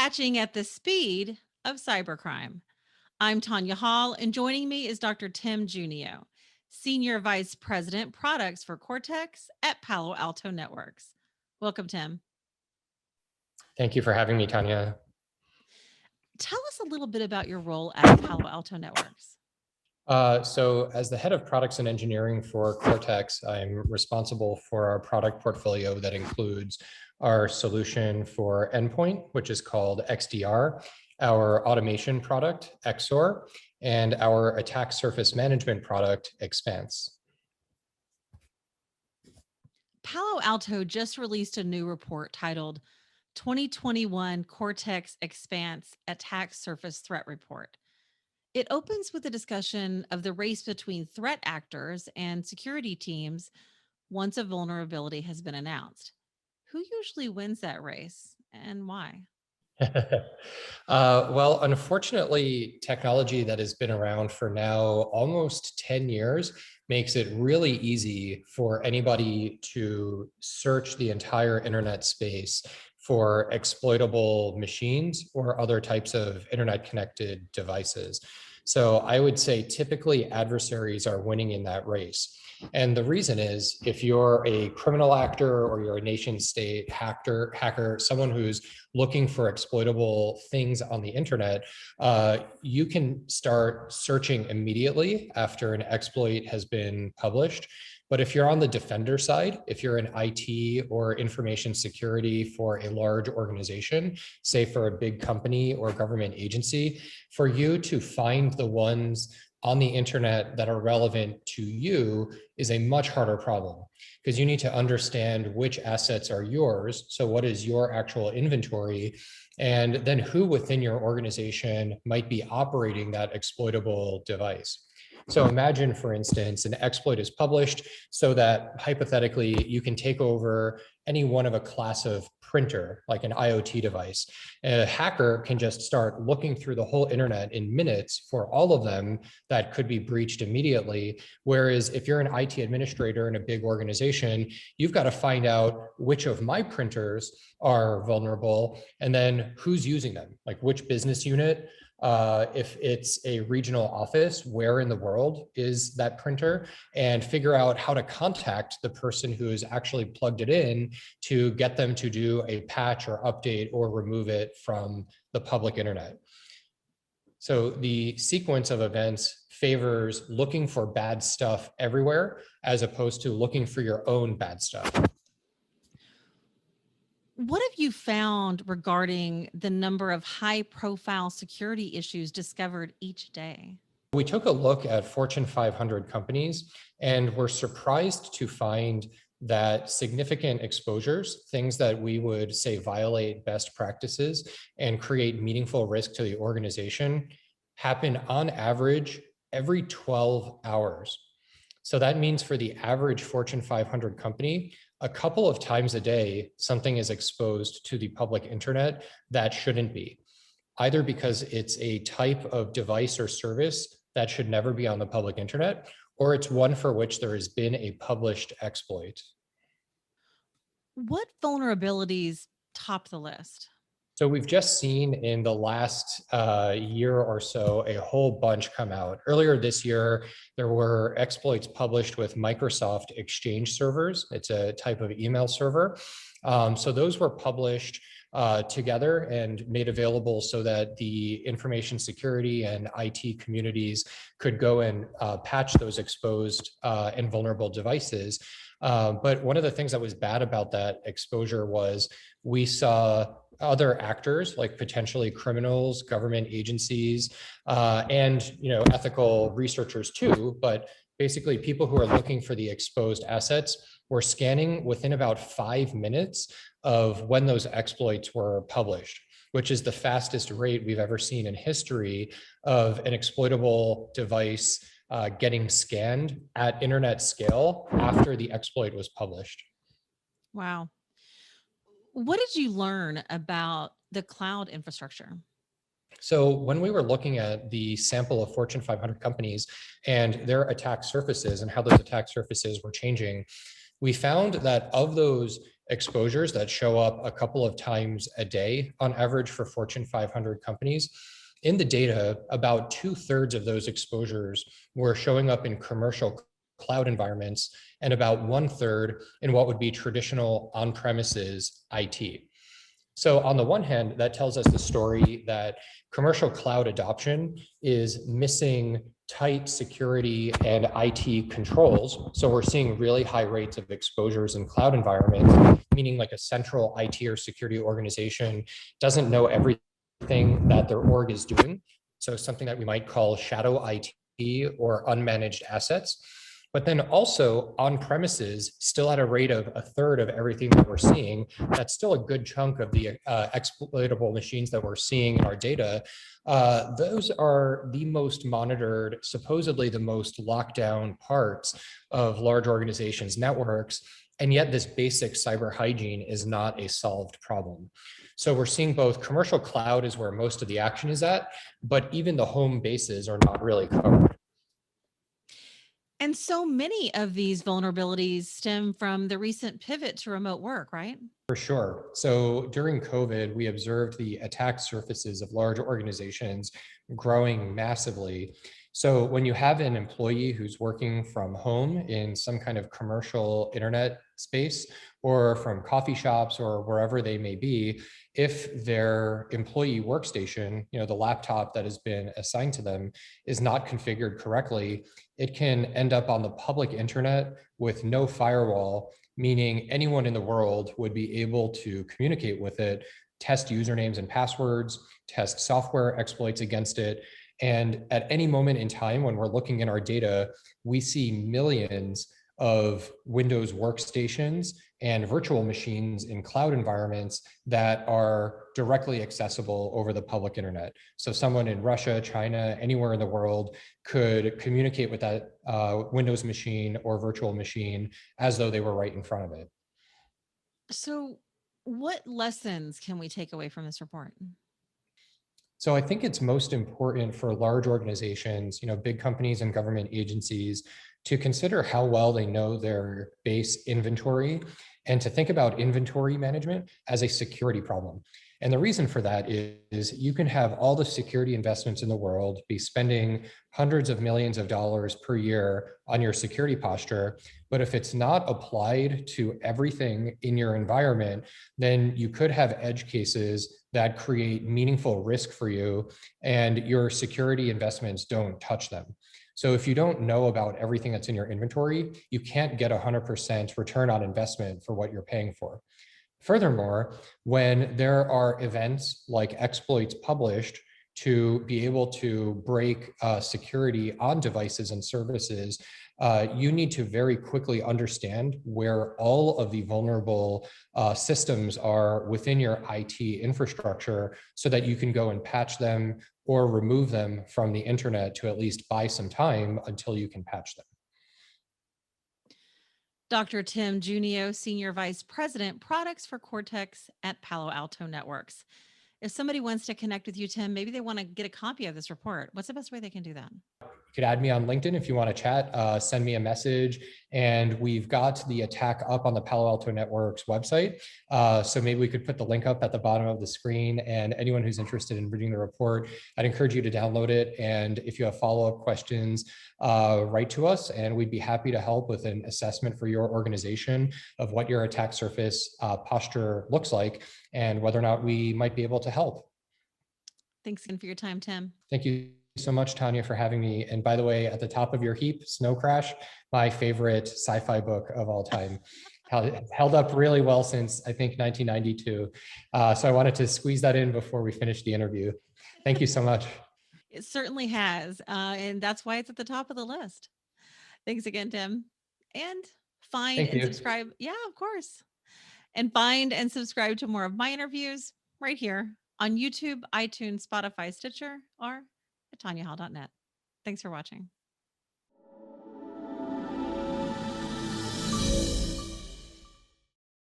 Catching at the speed of cybercrime. I'm Tonya Hall, and joining me is Dr. Tim Junio, Senior Vice President, Products for Cortex at Palo Alto Networks. Welcome, Tim. Thank you for having me, Tonya. Tell us a little bit about your role at Palo Alto Networks. So as the head of products and engineering for Cortex, I'm responsible for our product portfolio that includes our solution for endpoint, which is called XDR, our automation product, XOR, and our attack surface management product, Expanse. Palo Alto just released a new report titled 2021 Cortex Expanse Attack Surface Threat Report. It opens with a discussion of the race between threat actors and security teams once a vulnerability has been announced. Who usually wins that race and why? Well, unfortunately, technology that has been around for now almost 10 years makes it really easy for anybody to search the entire internet space for exploitable machines or other types of internet connected devices. So I would say typically adversaries are winning in that race. And the reason is if you're a criminal actor or you're a nation state hacker, someone who's looking for exploitable things on the internet, you can start searching immediately after an exploit has been published. But if you're on the defender side, if you're in IT or information security for a large organization, say for a big company or government agency, for you to find the ones on the internet that are relevant to you is a much harder problem because you need to understand which assets are yours. So what is your actual inventory? And then who within your organization might be operating that exploitable device. So imagine, for instance, an exploit is published so that hypothetically you can take over any one of a class of printer, like an IoT device. A hacker can just start looking through the whole internet in minutes for all of them that could be breached immediately. Whereas if you're an IT administrator in a big organization, you've got to find out which of my printers are vulnerable and then who's using them, like which business unit. If it's a regional office, where in the world is that printer, and figure out how to contact the person who has actually plugged it in to get them to do a patch or update or remove it from the public internet. So the sequence of events favors looking for bad stuff everywhere as opposed to looking for your own bad stuff. What have you found regarding the number of high profile security issues discovered each day? We took a look at Fortune 500 companies and were surprised to find that significant exposures, things that we would say violate best practices and create meaningful risk to the organization, happen on average every 12 hours. So that means for the average Fortune 500 company, a couple of times a day, something is exposed to the public internet that shouldn't be, either because it's a type of device or service that should never be on the public internet, or it's one for which there has been a published exploit. What vulnerabilities top the list? So we've just seen in the last year or so a whole bunch come out. Earlier this year, there were exploits published with Microsoft Exchange servers. It's a type of email server. So those were published together and made available so that the information security and IT communities could go and patch those exposed and vulnerable devices. But one of the things that was bad about that exposure was we saw other actors, like potentially criminals, government agencies, and ethical researchers too, but basically people who are looking for the exposed assets were scanning within about 5 minutes of when those exploits were published, which is the fastest rate we've ever seen in history of an exploitable device getting scanned at internet scale after the exploit was published. Wow. What did you learn about the cloud infrastructure? So when we were looking at the sample of Fortune 500 companies and their attack surfaces and how those attack surfaces were changing, we found that of those exposures that show up a couple of times a day on average for Fortune 500 companies. In the data, about 2/3 of those exposures were showing up in commercial cloud environments and about 1/3 in what would be traditional on-premises IT. So on the one hand, that tells us the story that commercial cloud adoption is missing tight security and IT controls. So we're seeing really high rates of exposures in cloud environments, meaning like a central IT or security organization doesn't know everything that their org is doing. So something that we might call shadow IT or unmanaged assets. But then also on premises, still at a rate of 1/3 of everything that we're seeing, that's still a good chunk of the exploitable machines that we're seeing in our data. Those are the most monitored, supposedly the most locked down parts of large organizations' networks. And yet this basic cyber hygiene is not a solved problem. So we're seeing both commercial cloud is where most of the action is at, but even the home bases are not really covered. And so many of these vulnerabilities stem from the recent pivot to remote work, right? For sure. So during COVID, we observed the attack surfaces of large organizations growing massively. So when you have an employee who's working from home in some kind of commercial internet space or from coffee shops or wherever they may be, if their employee workstation, the laptop that has been assigned to them is not configured correctly, it can end up on the public internet with no firewall, meaning anyone in the world would be able to communicate with it, test usernames and passwords, test software exploits against it. And at any moment in time, when we're looking in our data, we see millions of Windows workstations and virtual machines in cloud environments that are directly accessible over the public internet. So someone in Russia, China, anywhere in the world could communicate with that Windows machine or virtual machine as though they were right in front of it. So, what lessons can we take away from this report? So I think it's most important for large organizations, big companies and government agencies to consider how well they know their base inventory and to think about inventory management as a security problem. And the reason for that is you can have all the security investments in the world, be spending hundreds of millions of dollars per year on your security posture. But if it's not applied to everything in your environment, then you could have edge cases that create meaningful risk for you and your security investments don't touch them. So if you don't know about everything that's in your inventory, you can't get 100% return on investment for what you're paying for. Furthermore, when there are events like exploits published to be able to break security on devices and services, you need to very quickly understand where all of the vulnerable systems are within your IT infrastructure so that you can go and patch them or remove them from the internet to at least buy some time until you can patch them. Dr. Tim Junio, Senior Vice President, Products for Cortex at Palo Alto Networks. If somebody wants to connect with you, Tim, maybe they want to get a copy of this report. What's the best way they can do that? You could add me on LinkedIn if you want to chat, send me a message. And we've got the attack up on the Palo Alto Networks website. So maybe we could put the link up at the bottom of the screen. And anyone who's interested in reading the report, I'd encourage you to download it. And if you have follow-up questions, write to us and we'd be happy to help with an assessment for your organization of what your attack surface posture looks like and whether or not we might be able to help. Thanks again for your time, Tim. Thank you so much, Tonya, for having me. And by the way, at the top of your heap, Snow Crash, my favorite sci-fi book of all time. Held up really well since I think 1992. So I wanted to squeeze that in before we finish the interview. Thank you so much. It certainly has. And that's why it's at the top of the list. Thanks again, Tim. And find Thank and you. subscribe. Yeah, of course. And find and subscribe to more of my interviews right here on YouTube, iTunes, Spotify, Stitcher, or at TonyaHall.net. Thanks for watching.